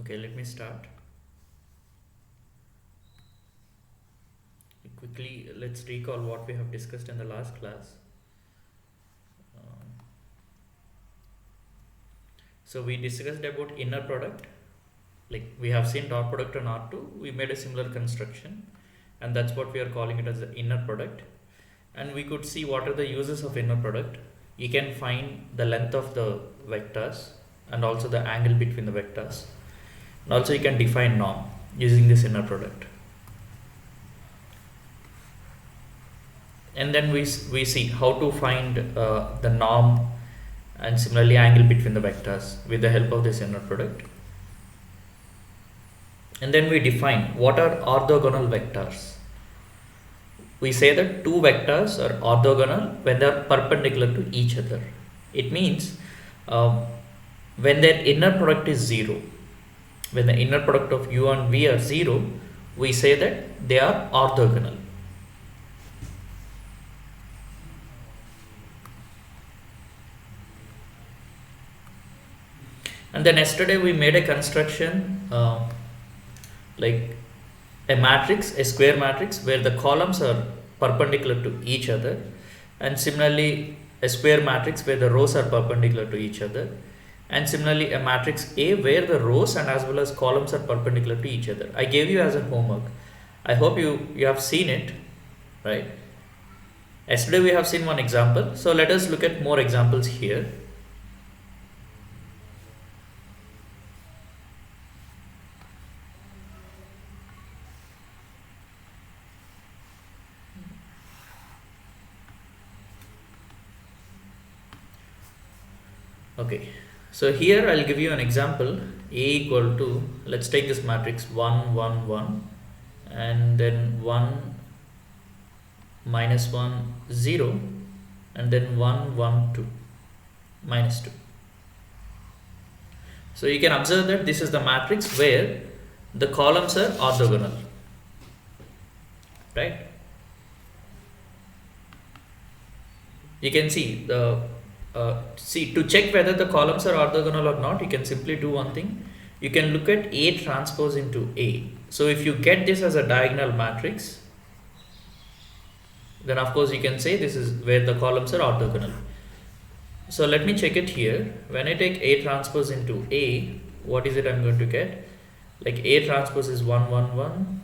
Okay, let me start. Quickly, let's recall what we have discussed in the last class. Um, so we discussed about inner product. Like we have seen dot product on R2, we made a similar construction, and that's what we are calling it as the inner product. And we could see what are the uses of inner product. You can find the length of the vectors and also the angle between the vectors. And also you can define norm using this inner product. And then we see how to find the norm and similarly angle between the vectors with the help of this inner product. And then we define what are orthogonal vectors. We say that two vectors are orthogonal when they are perpendicular to each other. It means when their inner product is 0, when the inner product of u and v are 0, we say that they are orthogonal. And then yesterday we made a construction like a matrix, a square matrix where the columns are perpendicular to each other, and similarly a square matrix where the rows are perpendicular to each other, and similarly a matrix A where the rows and as well as columns are perpendicular to each other. I gave you as a homework. I hope you have seen it, right? Yesterday we have seen one example, so let us look at more examples here. Okay, so here I'll give you an example. A equal to, let's take this matrix 1 1 1 and then 1 minus 1 0 and then 1 1 2 minus 2. So you can observe that this is the matrix where the columns are orthogonal, right? You can see the to check whether the columns are orthogonal or not, you can simply do one thing. You can look at A transpose into A. So if you get this as a diagonal matrix, then of course you can say this is where the columns are orthogonal. So let me check it here. When I take A transpose into A, what is it I'm going to get? Like A transpose is 1 1 1,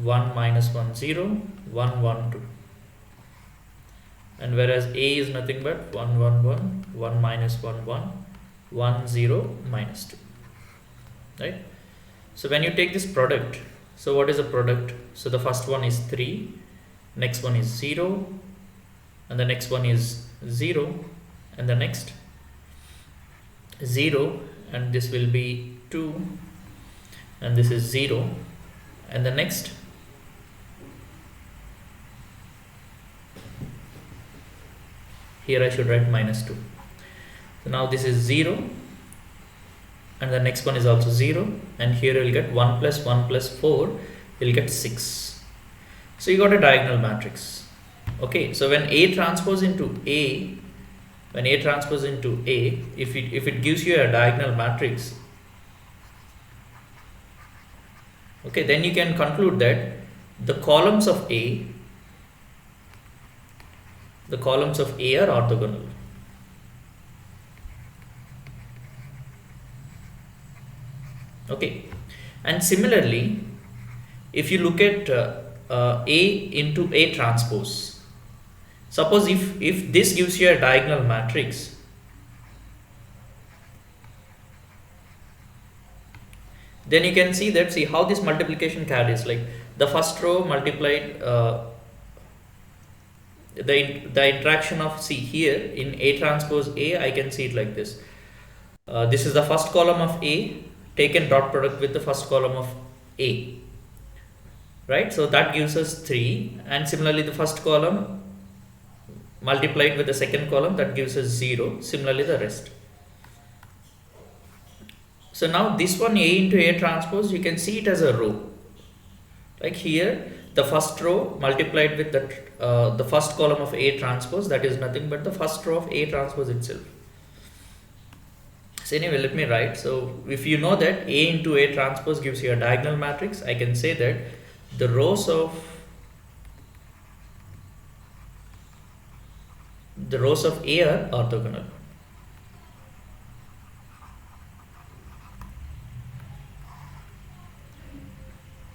1 minus 1 0, 1 1 2. And whereas A is nothing but 1 1 1, 1 minus 1 1, 1 0 minus 2, right? So when you take this product, so what is the product? So the first one is 3, next one is 0, and the next one is 0, and the next 0, and this will be 2, and this is 0, and the next here I should write minus 2. So now this is 0 and the next one is also 0, and here you'll get 1 plus 1 plus 4, you'll get 6. So you got a diagonal matrix. Okay, so when A transpose into A, if it gives you a diagonal matrix, okay, then you can conclude that the columns of A are orthogonal. Okay, and similarly, if you look at A into A transpose, suppose if this gives you a diagonal matrix, then you can see that, see how this multiplication carries, like the first row multiplied the interaction of, see here in A transpose A, I can see it like this. This is the first column of A taken dot product with the first column of A, right? So that gives us 3, and similarly the first column multiplied with the second column, that gives us 0, similarly the rest. So now this one A into A transpose, you can see it as a row, like here the first row multiplied with the first column of A transpose, that is nothing but the first row of A transpose itself. So anyway, let me write. So if you know that A into A transpose gives you a diagonal matrix, I can say that the rows of A are orthogonal.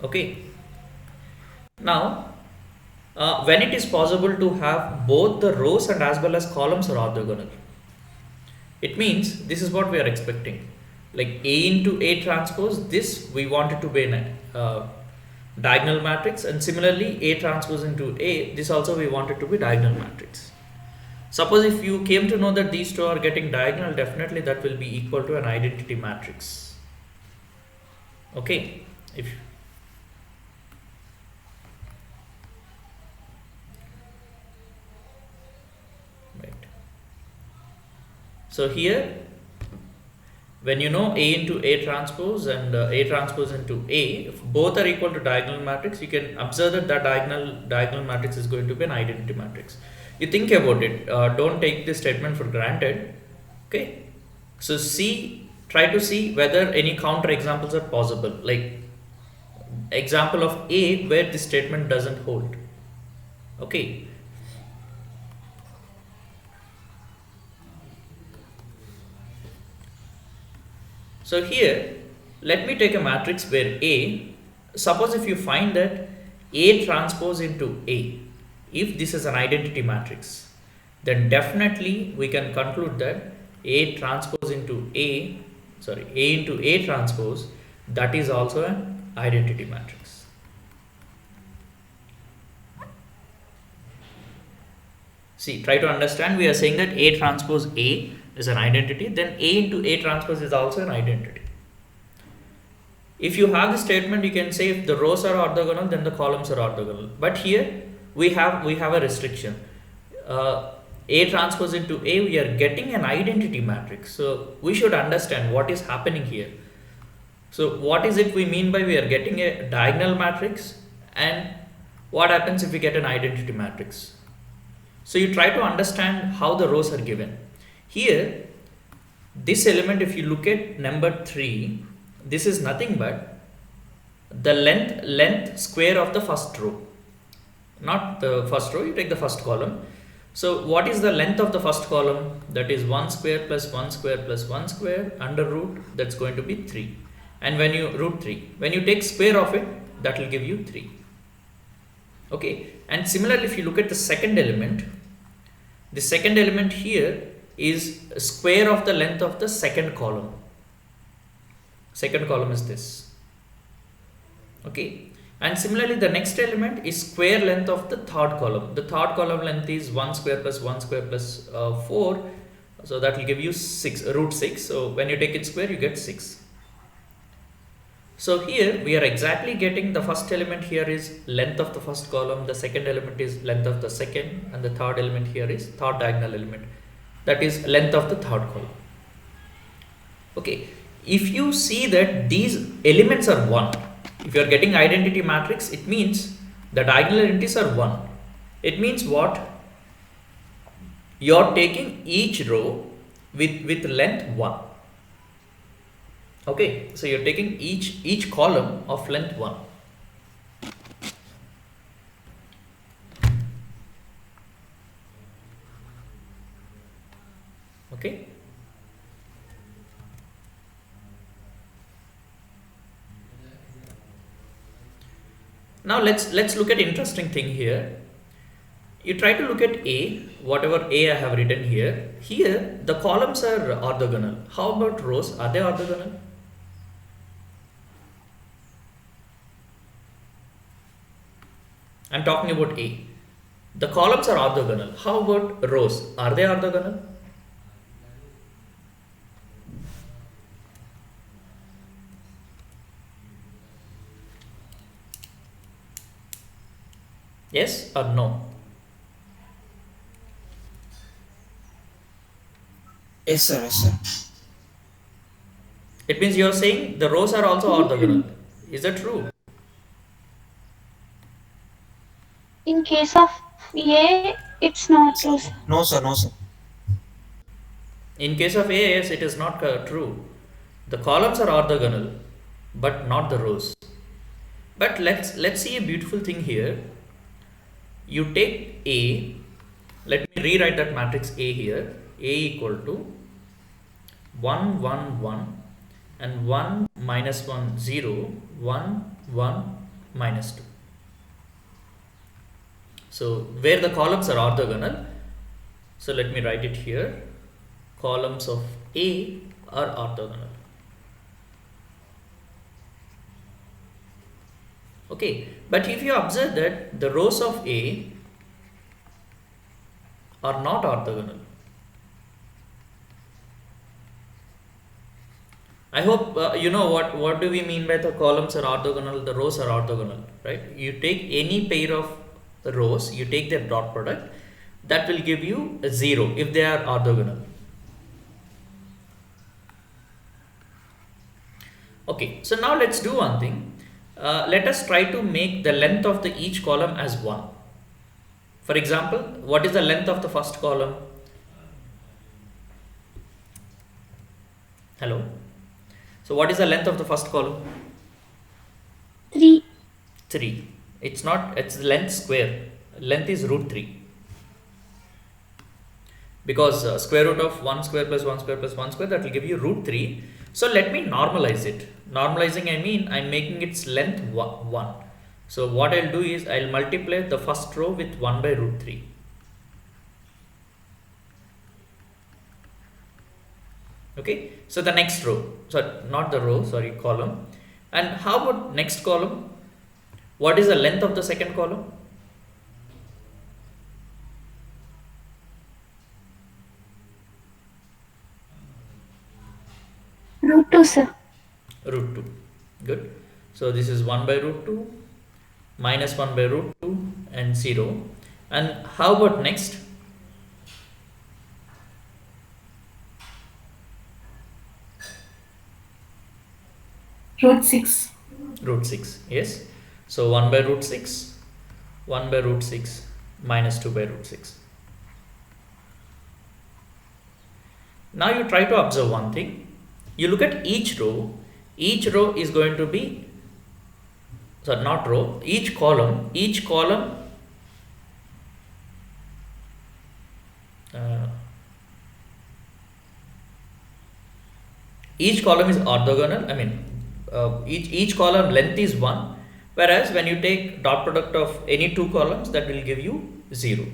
Okay. Now, when it is possible to have both the rows and as well as columns are orthogonal, it means this is what we are expecting. Like A into A transpose, this we want it to be a diagonal matrix, and similarly A transpose into A, this also we want it to be diagonal matrix. Suppose if you came to know that these two are getting diagonal, definitely that will be equal to an identity matrix. Okay, if right. So here, when you know A into A transpose and A transpose into A, if both are equal to diagonal matrix, you can observe that that diagonal matrix is going to be an identity matrix. You think about it. Don't take this statement for granted. Okay. So try to see whether any counter examples are possible. Like example of A where this statement doesn't hold. Okay. So here, let me take a matrix where A, suppose if you find that A transpose into A, if this is an identity matrix, then definitely we can conclude that A transpose into A, sorry, A into A transpose, that is also an identity matrix. See, try to understand, we are saying that A transpose A is an identity, then A into A transpose is also an identity. If you have the statement, you can say if the rows are orthogonal, then the columns are orthogonal. But here we have a restriction. A transpose into A, we are getting an identity matrix. So we should understand what is happening here. So what is it we mean by we are getting a diagonal matrix, and what happens if we get an identity matrix? So you try to understand how the rows are given. Here, this element, if you look at number 3, this is nothing but the length square of the first row. Not the first row, you take the first column. So what is the length of the first column? That is 1 square plus 1 square plus 1 square under root, that's going to be 3. And when you root 3, when you take square of it, that will give you 3. Okay, and similarly if you look at the second element, the second element here is square of the length of the second column. Second column is this. Okay, and similarly the next element is square length of the third column. The third column length is 1 square plus 1 square plus 4, so that will give you 6, root 6. So when you take it square, you get 6. So here we are exactly getting the first element here is length of the first column, the second element is length of the second, and the third element here is third diagonal element, that is length of the third column. Okay, if you see that these elements are 1, if you are getting identity matrix, it means the diagonal entities are 1. It means what? You are taking each row with length 1. Okay, so you're taking each column of length 1. Okay. Now let's look at interesting thing here. You try to look at A, whatever A I have written here. Here the columns are orthogonal. How about rows? Are they orthogonal? I'm talking about A. The columns are orthogonal. How about rows? Are they orthogonal? Yes or no? Yes, sir. Yes, sir. It means you're saying the rows are also orthogonal. Is that true? In case of A, it's not true, sir. No, sir. No, sir. In case of AIS, it is not true. The columns are orthogonal, but not the rows. But let's see a beautiful thing here. You take A. Let me rewrite that matrix A here. A equal to 1 1 1 and 1 minus 1 0 1 1 minus 2. So where the columns are orthogonal, so let me write it here. Columns of A are orthogonal. Okay, but if you observe that the rows of A are not orthogonal. I hope you know what do we mean by the columns are orthogonal, the rows are orthogonal, right? You take any pair of rows, you take their dot product, that will give you a 0 if they are orthogonal. Okay, so now let's do one thing. Let us try to make the length of the each column as 1. For example, what is the length of the first column? Hello? So what is the length of the first column? 3. 3. It's not, it's length square. Length is root 3. Because square root of 1 square plus 1 square plus 1 square, that will give you root 3. So let me normalize it. Normalizing, I mean I'm making its length 1. So what I'll do is I'll multiply the first row with 1 by root 3. Okay, so the next row, sorry, not the row, sorry, column. And how about next column? What is the length of the second column? Root 2, sir. Root 2. Good. So this is 1 by root 2 minus 1 by root 2 and 0. And how about next? Root 6. Root 6. Yes. So 1 by root 6, 1 by root 6 minus 2 by root 6. Now you try to observe one thing. You look at each row is going to be, sorry, not row, each column each column is orthogonal. I mean each column length is 1, whereas when you take dot product of any two columns, that will give you 0.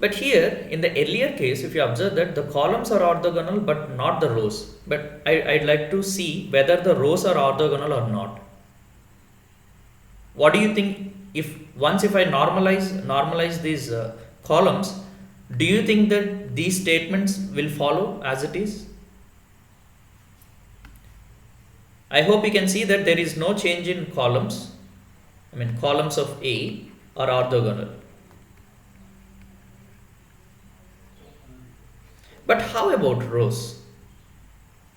But here in the earlier case, if you observe that the columns are orthogonal but not the rows, but I'd like to see whether the rows are orthogonal or not. What do you think? If I normalize these columns, do you think that these statements will follow as it is? I hope you can see that there is no change in columns. I mean columns of A are orthogonal. But how about rows?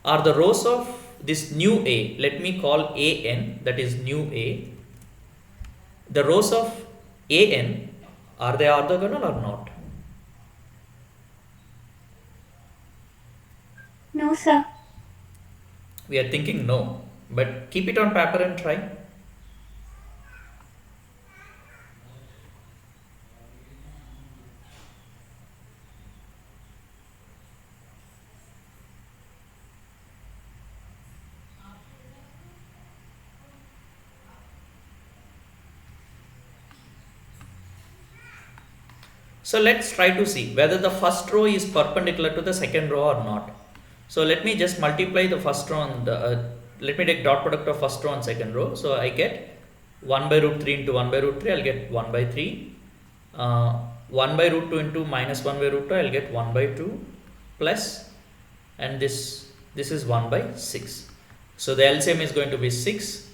Are the rows of this new A, let me call AN, that is new A, the rows of AN, are they orthogonal or not? No, sir. We are thinking no, but keep it on paper and try. So let's try to see whether the first row is perpendicular to the second row or not. So let me just multiply the first row and let me take dot product of first row and second row. So I get 1 by root 3 into 1 by root 3, I'll get 1 by 3. 1 by root 2 into minus 1 by root 2, I'll get 1 by 2 plus, and this is 1 by 6. So the LCM is going to be 6,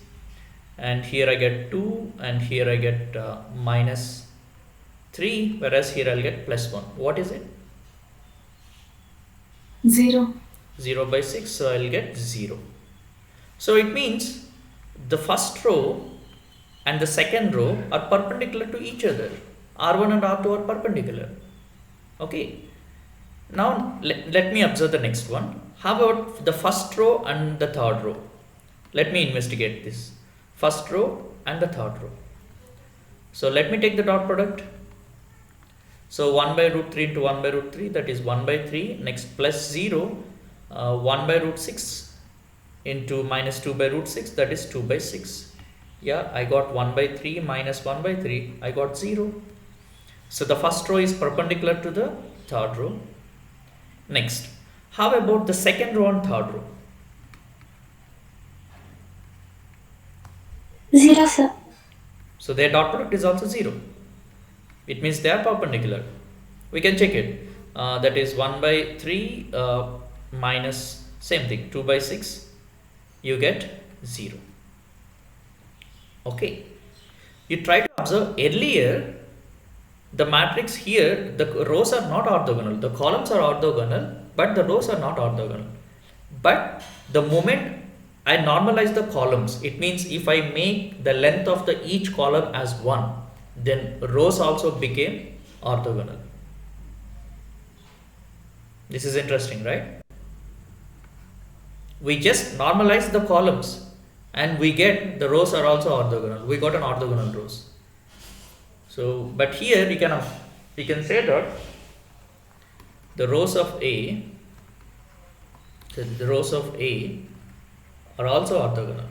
and here I get 2, and here I get minus 3, whereas here I'll get plus 1. What is it? 0. 0 by 6, so I'll get 0. So it means the first row and the second row are perpendicular to each other. R1 and R2 are perpendicular. Okay. Now let me observe the next one. How about the first row and the third row? Let me investigate this. First row and the third row. So let me take the dot product. So 1 by root 3 into 1 by root 3, that is 1 by 3. Next plus 0, 1 by root 6 into minus 2 by root 6, that is 2 by 6. Yeah, I got 1 by 3 minus 1 by 3, I got 0. So the first row is perpendicular to the third row. Next, how about the second row and third row? 0, sir. So their dot product is also 0. It means they are perpendicular. We can check it. That is 1 by 3 minus same thing 2 by 6. You get 0. Okay. You try to observe earlier the matrix here, the rows are not orthogonal. The columns are orthogonal, but the rows are not orthogonal. But the moment I normalize the columns, it means if I make the length of the each column as 1, then rows also became orthogonal. This is interesting, right? We just normalize the columns and we get the rows are also orthogonal. We got an orthogonal rows. So, but here we can say that the rows of A, are also orthogonal.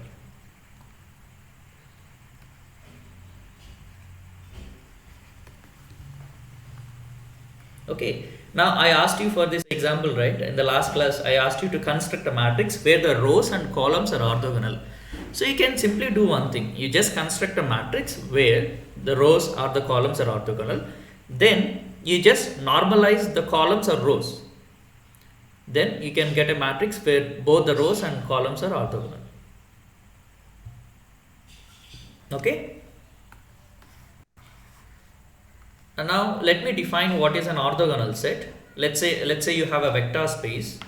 Okay. Now I asked you for this example, right? In the last class, I asked you to construct a matrix where the rows and columns are orthogonal. So you can simply do one thing. You just construct a matrix where the rows or the columns are orthogonal. Then you just normalize the columns or rows. Then you can get a matrix where both the rows and columns are orthogonal. Okay. And now let me define what is an orthogonal set. Let's say you have a vector space